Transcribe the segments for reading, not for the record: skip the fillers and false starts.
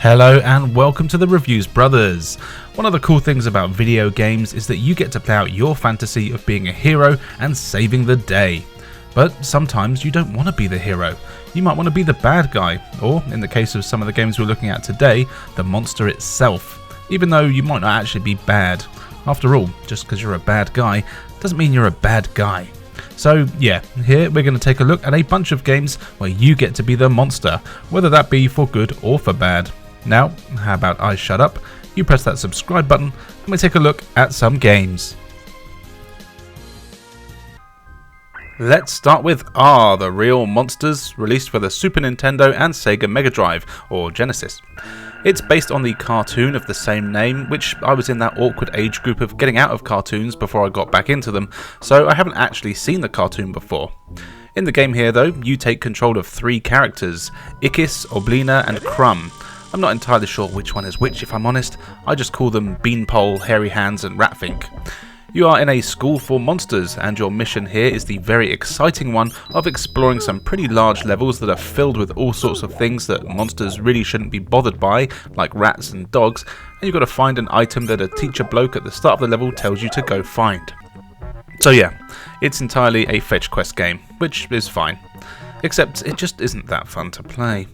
Hello and welcome to the Reviews Brothers. One of the cool things about video games is that you get to play out your fantasy of being a hero and saving the day. But sometimes you don't want to be the hero. You might want to be the bad guy, or in the case of some of the games we're looking at today, the monster itself, even though you might not actually be bad. After all, just because you're a bad guy doesn't mean you're a bad guy. So yeah, here we're going to take a look at a bunch of games where you get to be the monster, whether that be for good or for bad. Now, how about I shut up, you press that subscribe button, and we take a look at some games. Let's start with Aaahh, the Real Monsters, released for the Super Nintendo and Sega Mega Drive, or Genesis. It's based on the cartoon of the same name, which I was in that awkward age group of getting out of cartoons before I got back into them, so I haven't actually seen the cartoon before. In the game here though, you take control of three characters, Ikis, Oblina and Crumb. I'm not entirely sure which one is which if I'm honest, I just call them Beanpole, Hairy Hands and Ratfink. You are in a school for monsters, and your mission here is the very exciting one of exploring some pretty large levels that are filled with all sorts of things that monsters really shouldn't be bothered by, like rats and dogs, and you've got to find an item that a teacher bloke at the start of the level tells you to go find. So yeah, it's entirely a fetch quest game, which is fine. Except it just isn't that fun to play.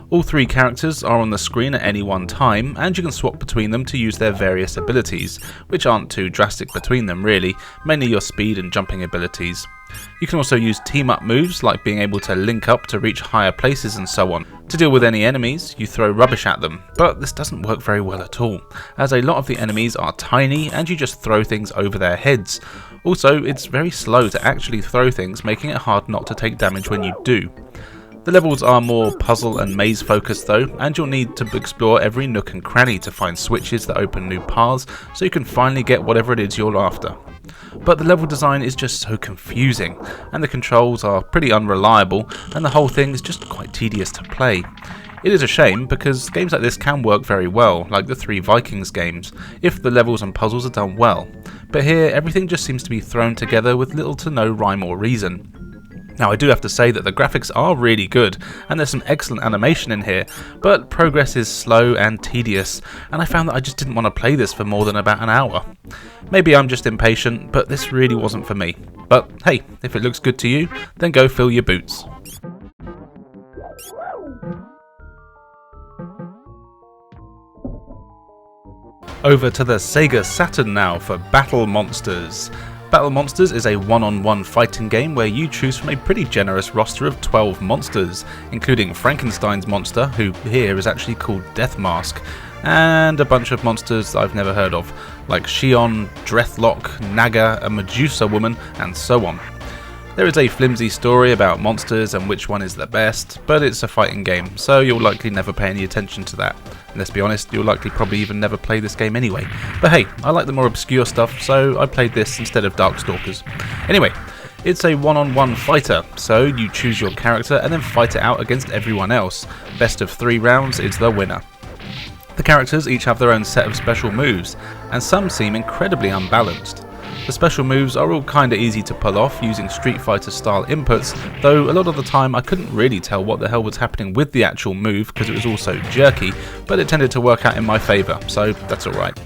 All three characters are on the screen at any one time, and you can swap between them to use their various abilities, which aren't too drastic between them really, mainly your speed and jumping abilities. You can also use team-up moves like being able to link up to reach higher places and so on. To deal with any enemies, you throw rubbish at them, but this doesn't work very well at all, as a lot of the enemies are tiny and you just throw things over their heads. Also, it's very slow to actually throw things, making it hard not to take damage when you do. The levels are more puzzle and maze focused though, and you'll need to explore every nook and cranny to find switches that open new paths so you can finally get whatever it is you're after. But the level design is just so confusing, and the controls are pretty unreliable, and the whole thing is just quite tedious to play. It is a shame because games like this can work very well, like the 3 Vikings games, if the levels and puzzles are done well. But here everything just seems to be thrown together with little to no rhyme or reason. Now I do have to say that the graphics are really good, and there's some excellent animation in here, but progress is slow and tedious, and I found that I just didn't want to play this for more than about an hour. Maybe I'm just impatient, but this really wasn't for me. But hey, if it looks good to you, then go fill your boots. Over to the Sega Saturn now for Battle Monsters. Battle Monsters is a one-on-one fighting game where you choose from a pretty generous roster of 12 monsters, including Frankenstein's monster, who here is actually called Death Mask, and a bunch of monsters I've never heard of, like Shion, Drethlock, Naga, a Medusa woman, and so on. There is a flimsy story about monsters and which one is the best, but it's a fighting game, so you'll likely never pay any attention to that. And let's be honest, you'll likely probably even never play this game anyway. But hey, I like the more obscure stuff, so I played this instead of Darkstalkers. Anyway, it's a one-on-one fighter, so you choose your character and then fight it out against everyone else. Best of 3 rounds is the winner. The characters each have their own set of special moves, and some seem incredibly unbalanced. The special moves are all kinda easy to pull off using Street Fighter style inputs, though a lot of the time I couldn't really tell what the hell was happening with the actual move because it was all so jerky, but it tended to work out in my favour, so that's alright.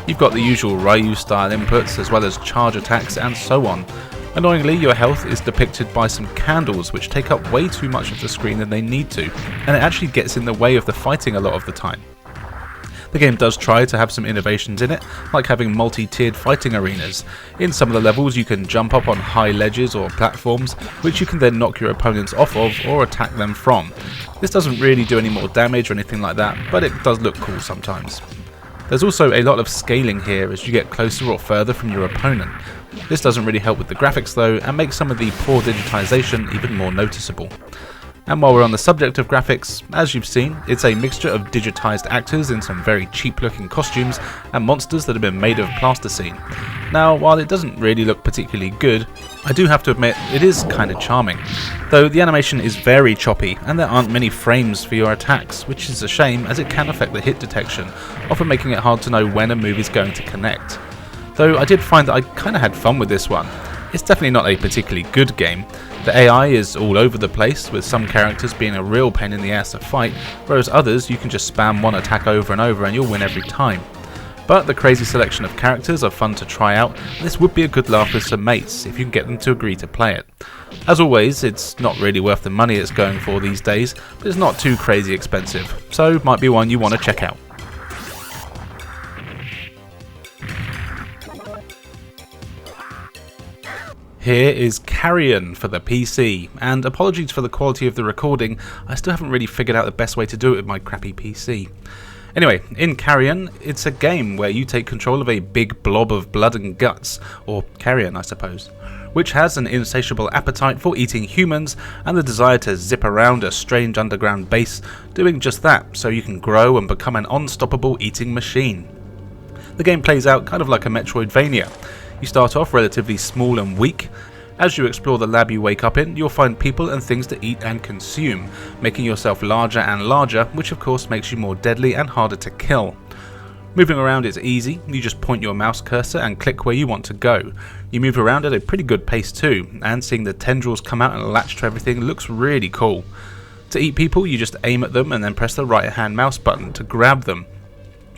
You've got the usual Ryu style inputs as well as charge attacks and so on. Annoyingly, your health is depicted by some candles which take up way too much of the screen than they need to, and it actually gets in the way of the fighting a lot of the time. The game does try to have some innovations in it, like having multi-tiered fighting arenas. In some of the levels you can jump up on high ledges or platforms, which you can then knock your opponents off of or attack them from. This doesn't really do any more damage or anything like that, but it does look cool sometimes. There's also a lot of scaling here as you get closer or further from your opponent. This doesn't really help with the graphics though, and makes some of the poor digitization even more noticeable. And while we're on the subject of graphics, as you've seen, it's a mixture of digitized actors in some very cheap looking costumes and monsters that have been made of plasticine. Now, while it doesn't really look particularly good, I do have to admit it is kinda charming, though the animation is very choppy and there aren't many frames for your attacks, which is a shame as it can affect the hit detection, often making it hard to know when a move is going to connect. Though I did find that I kinda had fun with this one. It's definitely not a particularly good game, The AI is all over the place, with some characters being a real pain in the ass to fight, whereas others you can just spam one attack over and over and you'll win every time. But the crazy selection of characters are fun to try out, and this would be a good laugh with some mates if you can get them to agree to play it. As always, it's not really worth the money it's going for these days, but it's not too crazy expensive, so might be one you want to check out. Here is Carrion for the PC, and apologies for the quality of the recording, I still haven't really figured out the best way to do it with my crappy PC. Anyway, in Carrion, it's a game where you take control of a big blob of blood and guts, or carrion I suppose, which has an insatiable appetite for eating humans and the desire to zip around a strange underground base, doing just that so you can grow and become an unstoppable eating machine. The game plays out kind of like a Metroidvania. You start off relatively small and weak. As you explore the lab you wake up in, you'll find people and things to eat and consume, making yourself larger and larger, which of course makes you more deadly and harder to kill. Moving around is easy, you just point your mouse cursor and click where you want to go. You move around at a pretty good pace too, and seeing the tendrils come out and latch to everything looks really cool. To eat people, you just aim at them and then press the right hand mouse button to grab them.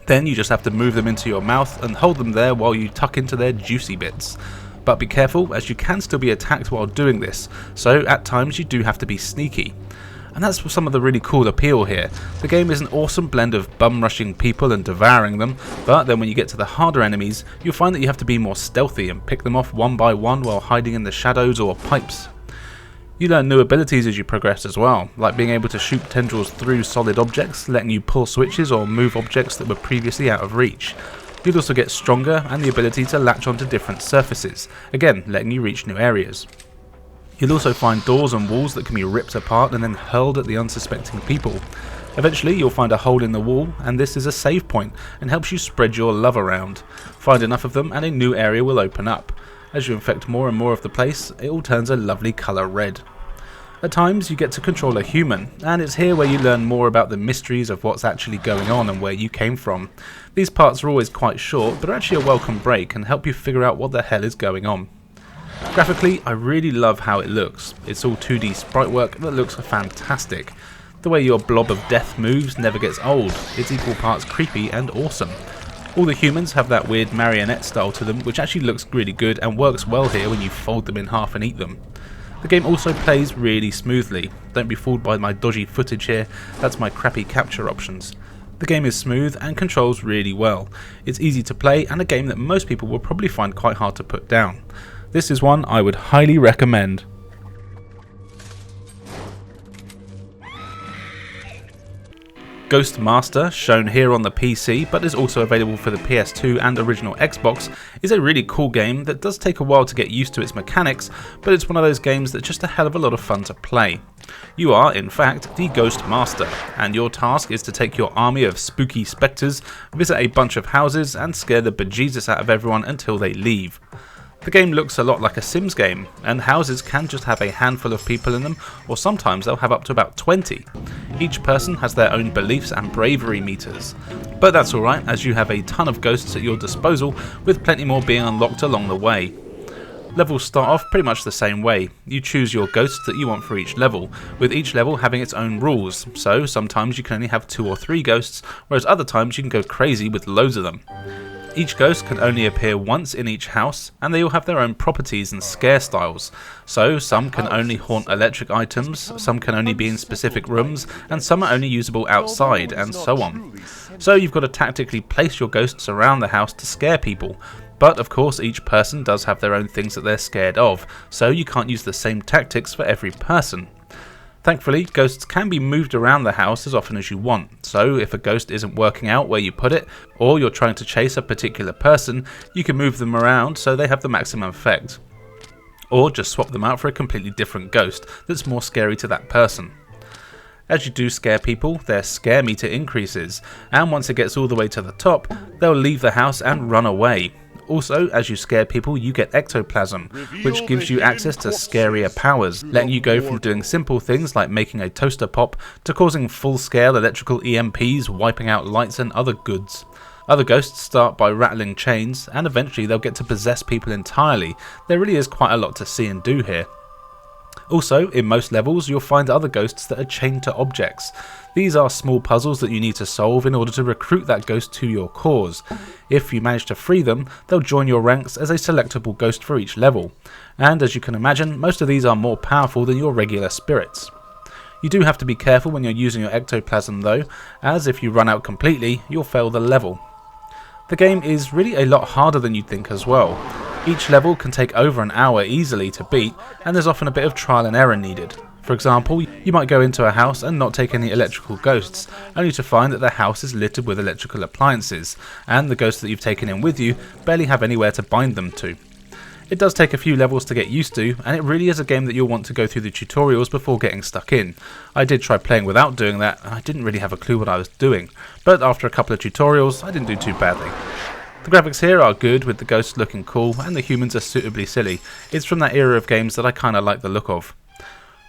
Then you just have to move them into your mouth and hold them there while you tuck into their juicy bits. But be careful, as you can still be attacked while doing this, so at times you do have to be sneaky. And that's some of the really cool appeal here. The game is an awesome blend of bum rushing people and devouring them, but then when you get to the harder enemies, you'll find that you have to be more stealthy and pick them off one by one while hiding in the shadows or pipes. You learn new abilities as you progress as well, like being able to shoot tendrils through solid objects, letting you pull switches or move objects that were previously out of reach. You'll also get stronger and the ability to latch onto different surfaces, again letting you reach new areas. You'll also find doors and walls that can be ripped apart and then hurled at the unsuspecting people. Eventually you'll find a hole in the wall, and this is a save point and helps you spread your love around. Find enough of them and a new area will open up. As you infect more and more of the place, it all turns a lovely colour red. At times you get to control a human, and it's here where you learn more about the mysteries of what's actually going on and where you came from. These parts are always quite short, but are actually a welcome break and help you figure out what the hell is going on. Graphically, I really love how it looks. It's all 2D sprite work that looks fantastic. The way your blob of death moves never gets old. It's equal parts creepy and awesome. All the humans have that weird marionette style to them, which actually looks really good and works well here when you fold them in half and eat them. The game also plays really smoothly. Don't be fooled by my dodgy footage here, that's my crappy capture options. The game is smooth and controls really well. It's easy to play and a game that most people will probably find quite hard to put down. This is one I would highly recommend. Ghost Master, shown here on the PC but is also available for the PS2 and original Xbox, is a really cool game that does take a while to get used to its mechanics, but it's one of those games that's just a hell of a lot of fun to play. You are, in fact, the Ghost Master, and your task is to take your army of spooky spectres, visit a bunch of houses and scare the bejesus out of everyone until they leave. The game looks a lot like a Sims game, and houses can just have a handful of people in them, or sometimes they'll have up to about 20. Each person has their own beliefs and bravery meters. But that's alright, as you have a ton of ghosts at your disposal, with plenty more being unlocked along the way. Levels start off pretty much the same way. You choose your ghosts that you want for each level, with each level having its own rules, so sometimes you can only have 2 or 3 ghosts, whereas other times you can go crazy with loads of them. Each ghost can only appear once in each house, and they all have their own properties and scare styles. So some can only haunt electric items, some can only be in specific rooms, and some are only usable outside, and so on. So you've got to tactically place your ghosts around the house to scare people. But of course each person does have their own things that they're scared of, so you can't use the same tactics for every person. Thankfully, ghosts can be moved around the house as often as you want, so if a ghost isn't working out where you put it, or you're trying to chase a particular person, you can move them around so they have the maximum effect. Or just swap them out for a completely different ghost that's more scary to that person. As you do scare people, their scare meter increases, and once it gets all the way to the top, they'll leave the house and run away. Also, as you scare people, you get ectoplasm, which gives you access to scarier powers, letting you go from doing simple things like making a toaster pop to causing full-scale electrical EMPs, wiping out lights and other goods. Other ghosts start by rattling chains, and eventually they'll get to possess people entirely. There really is quite a lot to see and do here. Also, in most levels you'll find other ghosts that are chained to objects. These are small puzzles that you need to solve in order to recruit that ghost to your cause. If you manage to free them, they'll join your ranks as a selectable ghost for each level. And as you can imagine, most of these are more powerful than your regular spirits. You do have to be careful when you're using your ectoplasm though, as if you run out completely, you'll fail the level. The game is really a lot harder than you'd think as well. Each level can take over an hour easily to beat, and there's often a bit of trial and error needed. For example, you might go into a house and not take any electrical ghosts, only to find that the house is littered with electrical appliances, and the ghosts that you've taken in with you barely have anywhere to bind them to. It does take a few levels to get used to, and it really is a game that you'll want to go through the tutorials before getting stuck in. I did try playing without doing that, and I didn't really have a clue what I was doing, but after a couple of tutorials I didn't do too badly. The graphics here are good, with the ghosts looking cool and the humans are suitably silly. It's from that era of games that I kinda like the look of.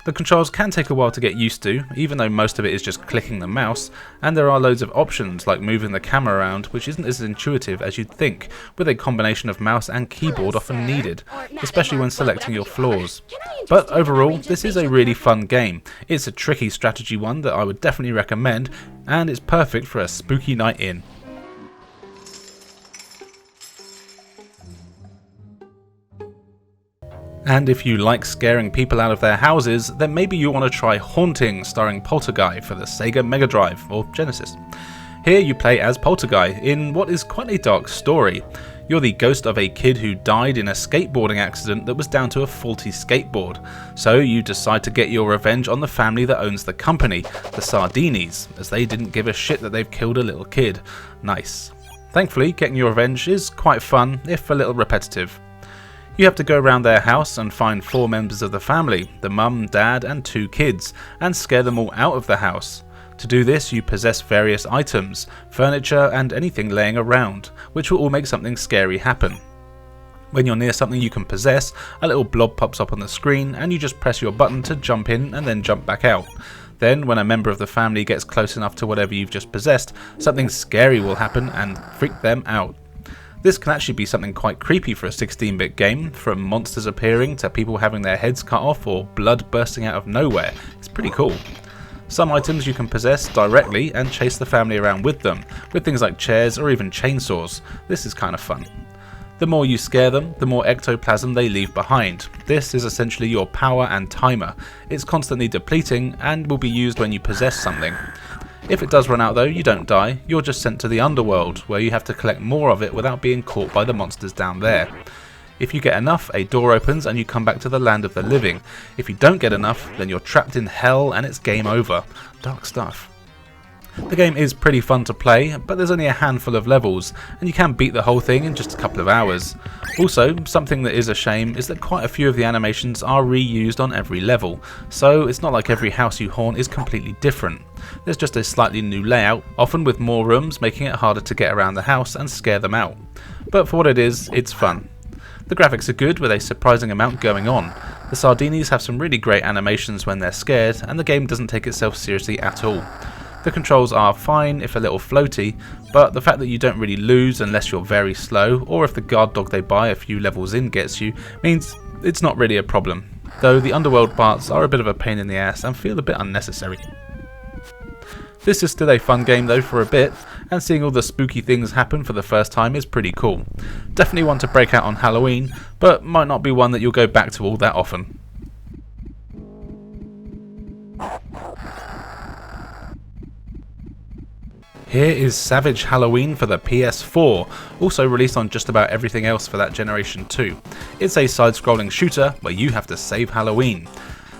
The controls can take a while to get used to, even though most of it is just clicking the mouse, and there are loads of options like moving the camera around, which isn't as intuitive as you'd think, with a combination of mouse and keyboard often needed, especially when selecting your floors. But overall, this is a really fun game. It's a tricky strategy one that I would definitely recommend, and it's perfect for a spooky night in. And if you like scaring people out of their houses, then maybe you want to try Haunting, starring Poulterguy for the Sega Mega Drive or Genesis. Here you play as Poulterguy in what is quite a dark story. You're the ghost of a kid who died in a skateboarding accident that was down to a faulty skateboard. So you decide to get your revenge on the family that owns the company, the Sardinis, as they didn't give a shit that they've killed a little kid. Nice. Thankfully, getting your revenge is quite fun, if a little repetitive. You have to go around their house and find 4 members of the family, the mum, dad and 2 kids, and scare them all out of the house. To do this you possess various items, furniture and anything laying around, which will all make something scary happen. When you're near something you can possess, a little blob pops up on the screen and you just press your button to jump in and then jump back out. Then when a member of the family gets close enough to whatever you've just possessed, something scary will happen and freak them out. This can actually be something quite creepy for a 16-bit game, from monsters appearing to people having their heads cut off or blood bursting out of nowhere. It's pretty cool. Some items you can possess directly and chase the family around with them, with things like chairs or even chainsaws. This is kind of fun. The more you scare them, the more ectoplasm they leave behind. This is essentially your power and timer. It's constantly depleting and will be used when you possess something. If it does run out though, you don't die, you're just sent to the underworld, where you have to collect more of it without being caught by the monsters down there. If you get enough, a door opens and you come back to the land of the living. If you don't get enough, then you're trapped in hell and it's game over. Dark stuff. The game is pretty fun to play, but there's only a handful of levels, and you can beat the whole thing in just a couple of hours. Also, something that is a shame is that quite a few of the animations are reused on every level, so it's not like every house you haunt is completely different. There's just a slightly new layout, often with more rooms, making it harder to get around the house and scare them out. But for what it is, it's fun. The graphics are good, with a surprising amount going on. The Sardinis have some really great animations when they're scared, and the game doesn't take itself seriously at all. The controls are fine, if a little floaty, but the fact that you don't really lose unless you're very slow, or if the guard dog they buy a few levels in gets you, means it's not really a problem. Though the underworld parts are a bit of a pain in the ass and feel a bit unnecessary. This is still a fun game though for a bit, and seeing all the spooky things happen for the first time is pretty cool. Definitely one to break out on Halloween, but might not be one that you'll go back to all that often. Here is Savage Halloween for the PS4, also released on just about everything else for that generation too. It's a side-scrolling shooter where you have to save Halloween.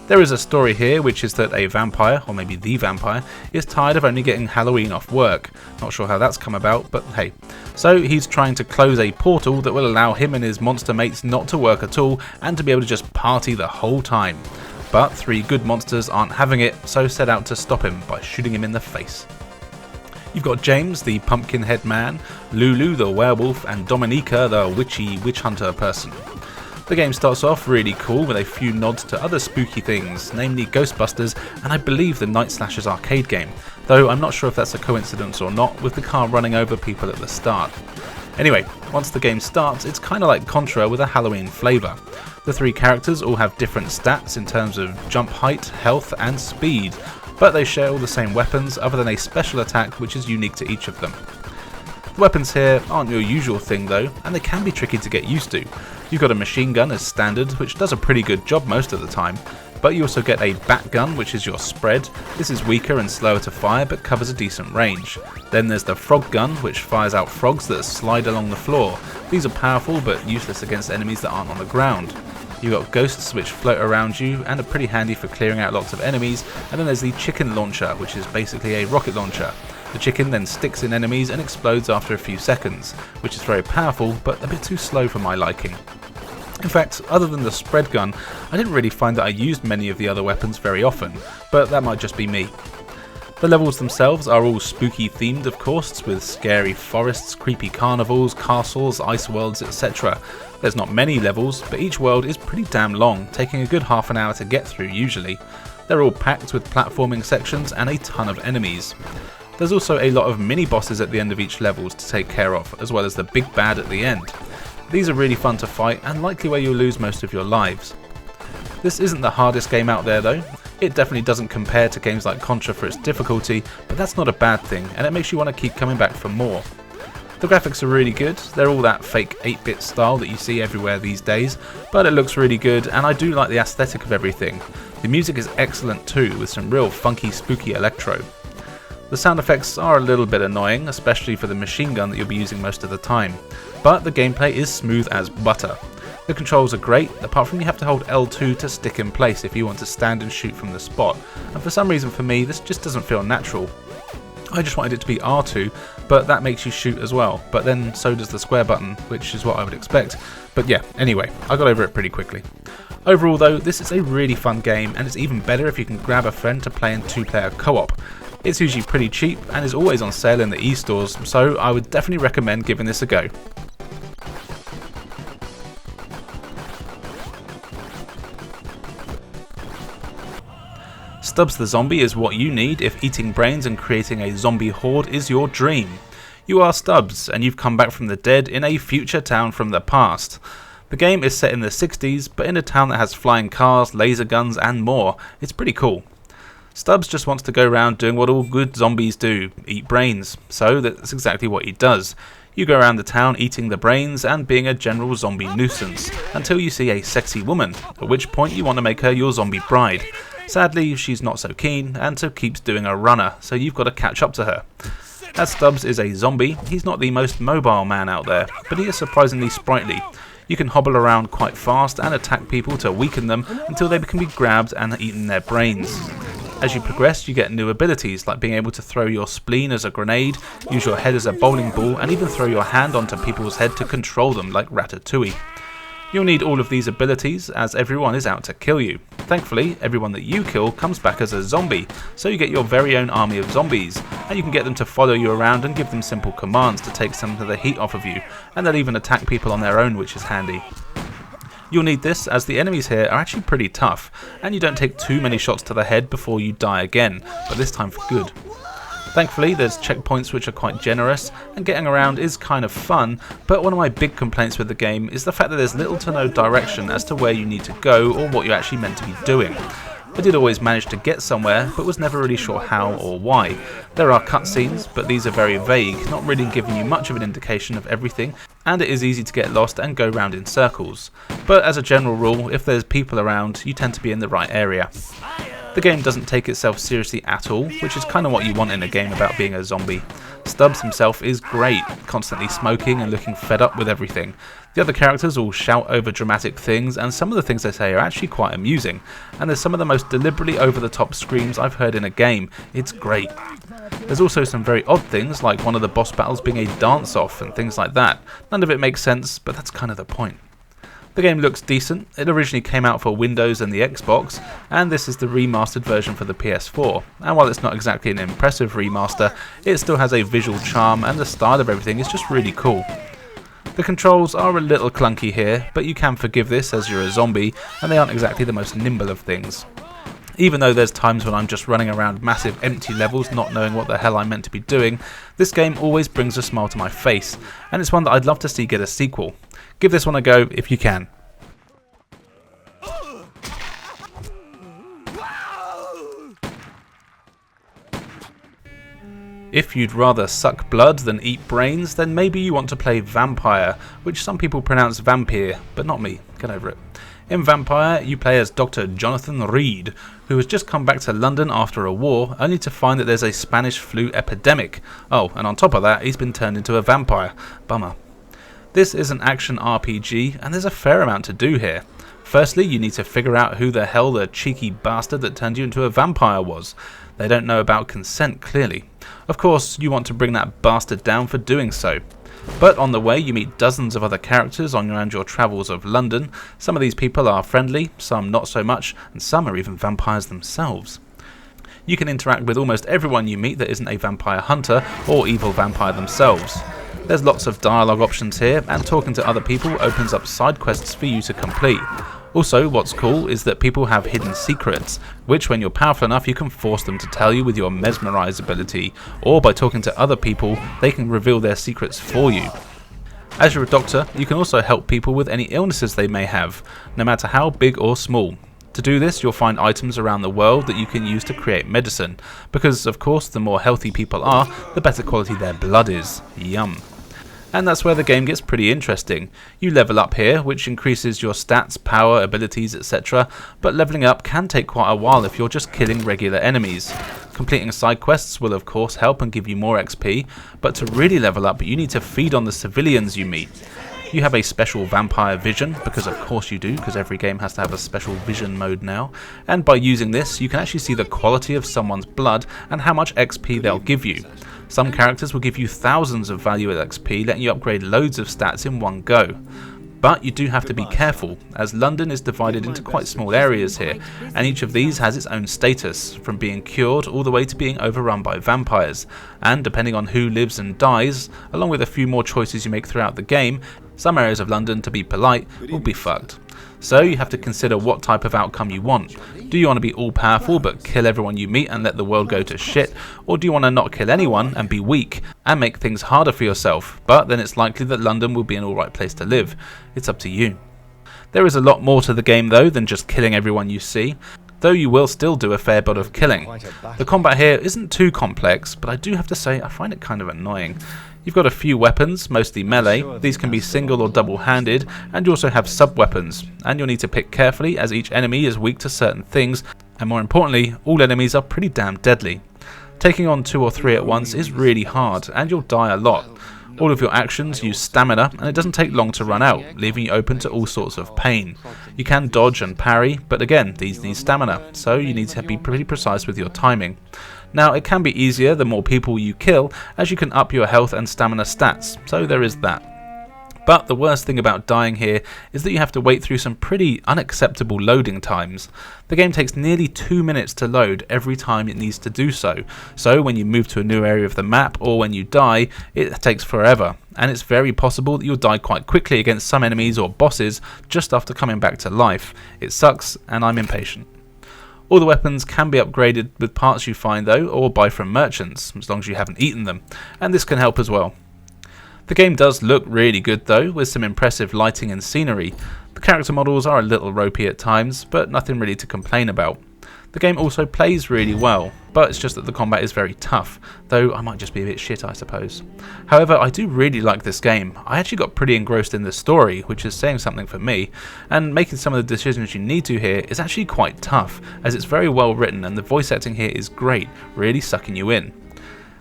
There is a story here, which is that a vampire, or maybe the vampire, is tired of only getting Halloween off work. Not sure how that's come about, but hey. So he's trying to close a portal that will allow him and his monster mates not to work at all and to be able to just party the whole time. But 3 good monsters aren't having it, so set out to stop him by shooting him in the face. You've got James, the pumpkin head man, Lulu, the werewolf, and Dominica, the witchy witch hunter person. The game starts off really cool with a few nods to other spooky things, namely Ghostbusters and I believe the Night Slashers arcade game, though I'm not sure if that's a coincidence or not, with the car running over people at the start. Anyway, once the game starts, it's kind of like Contra with a Halloween flavour. The three characters all have different stats in terms of jump height, health and speed, but they share all the same weapons other than a special attack which is unique to each of them. The weapons here aren't your usual thing though, and they can be tricky to get used to. You've got a machine gun as standard, which does a pretty good job most of the time, but you also get a bat gun, which is your spread. This is weaker and slower to fire, but covers a decent range. Then there's the frog gun, which fires out frogs that slide along the floor. These are powerful, but useless against enemies that aren't on the ground. You've got ghosts which float around you and are pretty handy for clearing out lots of enemies, and then there's the chicken launcher, which is basically a rocket launcher. The chicken then sticks in enemies and explodes after a few seconds, which is very powerful, but a bit too slow for my liking. In fact, other than the spread gun, I didn't really find that I used many of the other weapons very often, but that might just be me. The levels themselves are all spooky themed of course, with scary forests, creepy carnivals, castles, ice worlds, etc. There's not many levels, but each world is pretty damn long, taking a good half an hour to get through usually. They're all packed with platforming sections and a ton of enemies. There's also a lot of mini bosses at the end of each levels to take care of, as well as the big bad at the end. These are really fun to fight and likely where you'll lose most of your lives. This isn't the hardest game out there though. It definitely doesn't compare to games like Contra for its difficulty, but that's not a bad thing and it makes you want to keep coming back for more. The graphics are really good, they're all that fake 8-bit style that you see everywhere these days, but it looks really good and I do like the aesthetic of everything. The music is excellent too, with some real funky spooky electro. The sound effects are a little bit annoying, especially for the machine gun that you'll be using most of the time, but the gameplay is smooth as butter. The controls are great, apart from you have to hold L2 to stick in place if you want to stand and shoot from the spot, and for some reason for me this just doesn't feel natural. I just wanted it to be R2, but that makes you shoot as well, but then so does the square button, which is what I would expect. But yeah, anyway, I got over it pretty quickly. Overall though, this is a really fun game, and it's even better if you can grab a friend to play in 2-player co-op. It's usually pretty cheap and is always on sale in the e-stores, so I would definitely recommend giving this a go. Stubbs the Zombie is what you need if eating brains and creating a zombie horde is your dream. You are Stubbs, and you've come back from the dead in a future town from the past. The game is set in the 60s, but in a town that has flying cars, laser guns and more. It's pretty cool. Stubbs just wants to go around doing what all good zombies do, eat brains, so that's exactly what he does. You go around the town eating the brains and being a general zombie nuisance, until you see a sexy woman, at which point you want to make her your zombie bride. Sadly, she's not so keen, and so keeps doing a runner, so you've got to catch up to her. As Stubbs is a zombie, he's not the most mobile man out there, but he is surprisingly sprightly. You can hobble around quite fast and attack people to weaken them until they can be grabbed and eaten their brains. As you progress, you get new abilities like being able to throw your spleen as a grenade, use your head as a bowling ball, and even throw your hand onto people's head to control them like Ratatouille. You'll need all of these abilities as everyone is out to kill you. Thankfully, everyone that you kill comes back as a zombie, so you get your very own army of zombies, and you can get them to follow you around and give them simple commands to take some of the heat off of you, and they'll even attack people on their own, which is handy. You'll need this as the enemies here are actually pretty tough, and you don't take too many shots to the head before you die again, but this time for good. Thankfully, there's checkpoints which are quite generous, and getting around is kind of fun, but one of my big complaints with the game is the fact that there's little to no direction as to where you need to go or what you're actually meant to be doing. I did always manage to get somewhere, but was never really sure how or why. There are cutscenes, but these are very vague, not really giving you much of an indication of everything, and it is easy to get lost and go round in circles. But as a general rule, if there's people around, you tend to be in the right area. The game doesn't take itself seriously at all, which is kind of what you want in a game about being a zombie. Stubbs himself is great, constantly smoking and looking fed up with everything. The other characters all shout over dramatic things, and some of the things they say are actually quite amusing, and there's some of the most deliberately over-the-top screams I've heard in a game. It's great. There's also some very odd things, like one of the boss battles being a dance-off and things like that. None of it makes sense, but that's kind of the point. The game looks decent. It originally came out for Windows and the Xbox, and this is the remastered version for the PS4. And while it's not exactly an impressive remaster, it still has a visual charm, and the style of everything is just really cool. The controls are a little clunky here, but you can forgive this as you're a zombie, and they aren't exactly the most nimble of things. Even though there's times when I'm just running around massive empty levels not knowing what the hell I'm meant to be doing, this game always brings a smile to my face, and it's one that I'd love to see get a sequel. Give this one a go if you can. If you'd rather suck blood than eat brains, then maybe you want to play Vampyr, which some people pronounce Vampyr, but not me, get over it. In Vampyr, you play as Dr. Jonathan Reed, who has just come back to London after a war, only to find that there's a Spanish flu epidemic. Oh, and on top of that, he's been turned into a vampire. Bummer. This is an action RPG, and there's a fair amount to do here. Firstly, you need to figure out who the hell the cheeky bastard that turned you into a vampire was. They don't know about consent, clearly. Of course, you want to bring that bastard down for doing so. But on the way, you meet dozens of other characters on around your travels of London. Some of these people are friendly, some not so much, and some are even vampires themselves. You can interact with almost everyone you meet that isn't a vampire hunter or evil vampire themselves. There's lots of dialogue options here, and talking to other people opens up side quests for you to complete. Also, what's cool is that people have hidden secrets, which when you're powerful enough you can force them to tell you with your mesmerize ability, or by talking to other people they can reveal their secrets for you. As you're a doctor, you can also help people with any illnesses they may have, no matter how big or small. To do this, you'll find items around the world that you can use to create medicine, because of course the more healthy people are, the better quality their blood is. Yum. And that's where the game gets pretty interesting. You level up here, which increases your stats, power, abilities, etc. But leveling up can take quite a while if you're just killing regular enemies. Completing side quests will of course help and give you more XP, but to really level up you need to feed on the civilians you meet. You have a special vampire vision, because of course you do, because every game has to have a special vision mode now, and by using this you can actually see the quality of someone's blood and how much XP they'll give you. Some characters will give you thousands of value at XP, letting you upgrade loads of stats in one go. But you do have to be careful, as London is divided into quite small areas here, and each of these has its own status, from being cured all the way to being overrun by vampires, and depending on who lives and dies, along with a few more choices you make throughout the game, some areas of London, to be polite, will be fucked. So you have to consider what type of outcome you want. Do you want to be all powerful but kill everyone you meet and let the world go to shit, or do you want to not kill anyone and be weak and make things harder for yourself, but then it's likely that London will be an alright place to live? It's up to you. There is a lot more to the game though than just killing everyone you see, though you will still do a fair bit of killing. The combat here isn't too complex, but I do have to say I find it kind of annoying. You've got a few weapons, mostly melee. These can be single or double-handed, and you also have sub-weapons, and you'll need to pick carefully as each enemy is weak to certain things, and more importantly, all enemies are pretty damn deadly. Taking on 2 or 3 at once is really hard, and you'll die a lot. All of your actions use stamina, and it doesn't take long to run out, leaving you open to all sorts of pain. You can dodge and parry, but again, these need stamina, so you need to be pretty precise with your timing. Now, it can be easier the more people you kill, as you can up your health and stamina stats, so there is that. But the worst thing about dying here is that you have to wait through some pretty unacceptable loading times. The game takes nearly 2 minutes to load every time it needs to do so, so when you move to a new area of the map or when you die, it takes forever, and it's very possible that you'll die quite quickly against some enemies or bosses just after coming back to life. It sucks, and I'm impatient. All the weapons can be upgraded with parts you find though, or buy from merchants, as long as you haven't eaten them, and this can help as well. The game does look really good though, with some impressive lighting and scenery. The character models are a little ropey at times, but nothing really to complain about. The game also plays really well, but it's just that the combat is very tough, though I might just be a bit shit I suppose. However, I do really like this game. I actually got pretty engrossed in the story, which is saying something for me, and making some of the decisions you need to here is actually quite tough, as it's very well written and the voice acting here is great, really sucking you in.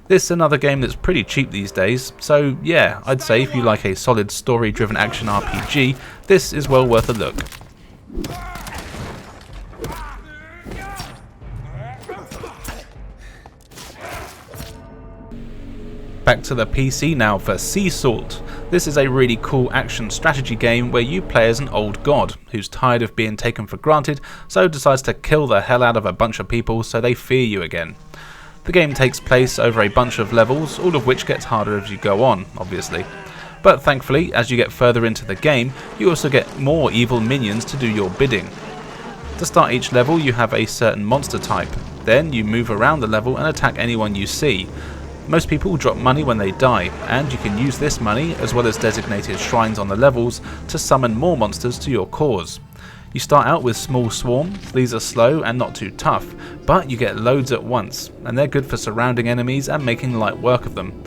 This is another game that's pretty cheap these days, so yeah, I'd say if you like a solid story-driven action RPG, this is well worth a look. Back to the PC now for Sea Salt. This is a really cool action strategy game where you play as an old god who's tired of being taken for granted, so decides to kill the hell out of a bunch of people so they fear you again. The game takes place over a bunch of levels, all of which gets harder as you go on, obviously. But thankfully, as you get further into the game, you also get more evil minions to do your bidding. To start each level you have a certain monster type, then you move around the level and attack anyone you see. Most people drop money when they die, and you can use this money, as well as designated shrines on the levels, to summon more monsters to your cause. You start out with small swarms. These are slow and not too tough, but you get loads at once, and they're good for surrounding enemies and making light work of them.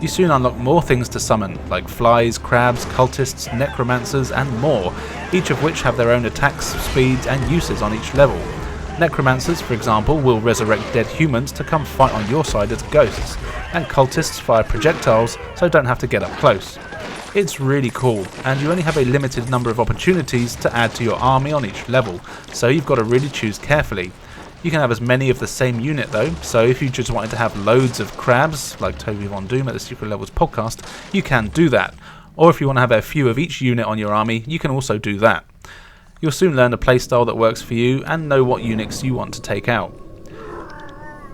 You soon unlock more things to summon, like flies, crabs, cultists, necromancers and more, each of which have their own attacks, speeds and uses on each level. Necromancers, for example, will resurrect dead humans to come fight on your side as ghosts, and cultists fire projectiles so don't have to get up close. It's really cool, and you only have a limited number of opportunities to add to your army on each level, so you've got to really choose carefully. You can have as many of the same unit though, so if you just wanted to have loads of crabs, like Toby Von Doom at the Secret Levels podcast, you can do that. Or if you want to have a few of each unit on your army, you can also do that. You'll soon learn a playstyle that works for you and know what units you want to take out.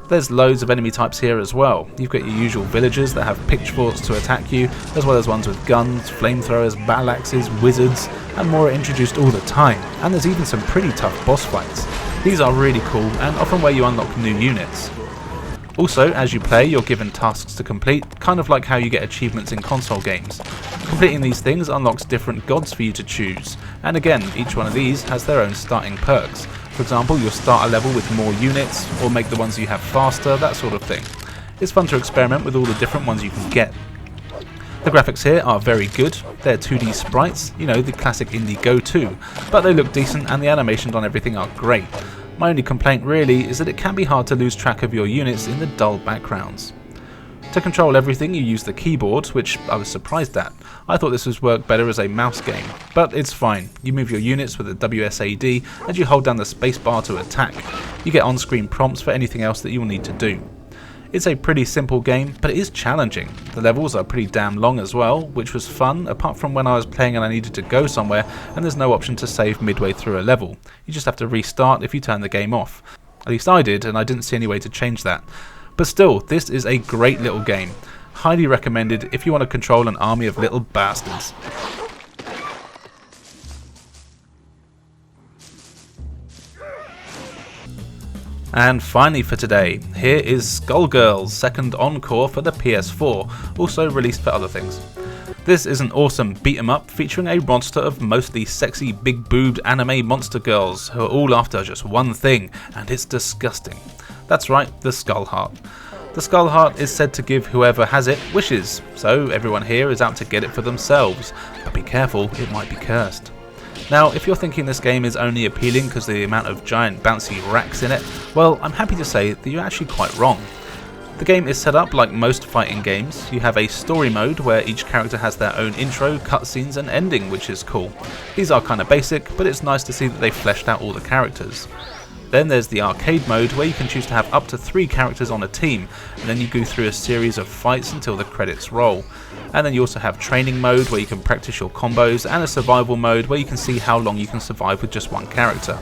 There's loads of enemy types here as well. You've got your usual villagers that have pitchforks to attack you, as well as ones with guns, flamethrowers, battle axes, wizards, and more are introduced all the time, and there's even some pretty tough boss fights. These are really cool and often where you unlock new units. Also, as you play, you're given tasks to complete, kind of like how you get achievements in console games. Completing these things unlocks different gods for you to choose, and again, each one of these has their own starting perks. For example, you'll start a level with more units, or make the ones you have faster, that sort of thing. It's fun to experiment with all the different ones you can get. The graphics here are very good. They're 2D sprites, you know, the classic indie go-to, but they look decent and the animations on everything are great. My only complaint really is that it can be hard to lose track of your units in the dull backgrounds. To control everything you use the keyboard, which I was surprised at. I thought this would work better as a mouse game, but it's fine. You move your units with the WSAD and you hold down the spacebar to attack. You get on-screen prompts for anything else that you'll need to do. It's a pretty simple game, but it is challenging. The levels are pretty damn long as well, which was fun, apart from when I was playing and I needed to go somewhere and there's no option to save midway through a level. You just have to restart if you turn the game off. At least I did, and I didn't see any way to change that. But still, this is a great little game. Highly recommended if you want to control an army of little bastards. And finally for today, here is Skullgirls' second Encore for the PS4, also released for other things. This is an awesome beat 'em up featuring a monster of mostly sexy big boobed anime monster girls who are all after just one thing, and it's disgusting. That's right, the Skull Heart. The Skull Heart is said to give whoever has it wishes, so everyone here is out to get it for themselves, but be careful, it might be cursed. Now, if you're thinking this game is only appealing because of the amount of giant bouncy racks in it, well, I'm happy to say that you're actually quite wrong. The game is set up like most fighting games. You have a story mode where each character has their own intro, cutscenes and ending, which is cool. These are kind of basic, but it's nice to see that they've fleshed out all the characters. Then there's the arcade mode where you can choose to have up to 3 characters on a team, and then you go through a series of fights until the credits roll. And then you also have training mode where you can practice your combos, and a survival mode where you can see how long you can survive with just one character.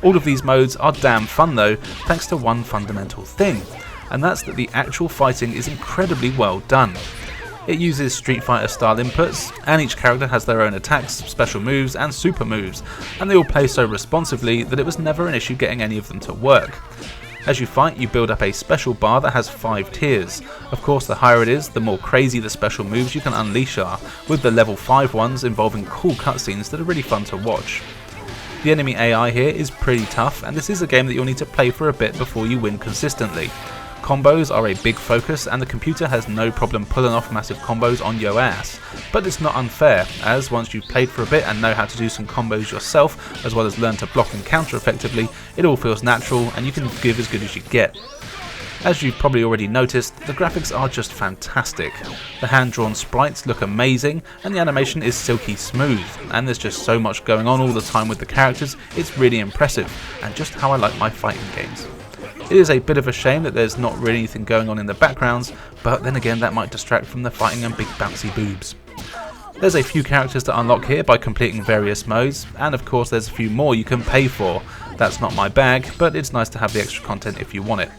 All of these modes are damn fun though, thanks to one fundamental thing, and that's that the actual fighting is incredibly well done. It uses Street Fighter style inputs, and each character has their own attacks, special moves and super moves, and they all play so responsively that it was never an issue getting any of them to work. As you fight, you build up a special bar that has 5 tiers. Of course, the higher it is, the more crazy the special moves you can unleash are, with the level 5 ones involving cool cutscenes that are really fun to watch. The enemy AI here is pretty tough, and this is a game that you'll need to play for a bit before you win consistently. Combos are a big focus, and the computer has no problem pulling off massive combos on your ass, but it's not unfair, as once you've played for a bit and know how to do some combos yourself, as well as learn to block and counter effectively, it all feels natural and you can give as good as you get. As you've probably already noticed, the graphics are just fantastic. The hand-drawn sprites look amazing, and the animation is silky smooth, and there's just so much going on all the time with the characters, it's really impressive, and just how I like my fighting games. It is a bit of a shame that there's not really anything going on in the backgrounds, but then again that might distract from the fighting and big bouncy boobs. There's a few characters to unlock here by completing various modes, and of course there's a few more you can pay for. That's not my bag, but it's nice to have the extra content if you want it.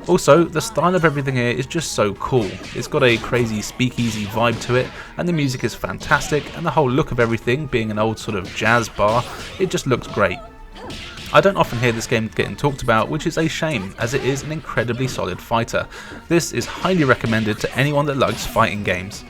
Also, the style of everything here is just so cool. It's got a crazy speakeasy vibe to it, and the music is fantastic, and the whole look of everything being an old sort of jazz bar, it just looks great. I don't often hear this game getting talked about, which is a shame, as it is an incredibly solid fighter. This is highly recommended to anyone that likes fighting games.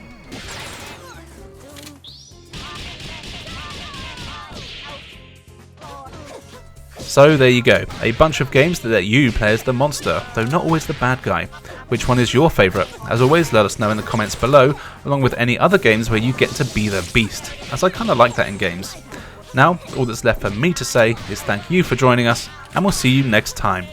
So there you go, a bunch of games that let you play as the monster, though not always the bad guy. Which one is your favourite? As always, let us know in the comments below, along with any other games where you get to be the beast, as I kinda like that in games. Now, all that's left for me to say is thank you for joining us, and we'll see you next time.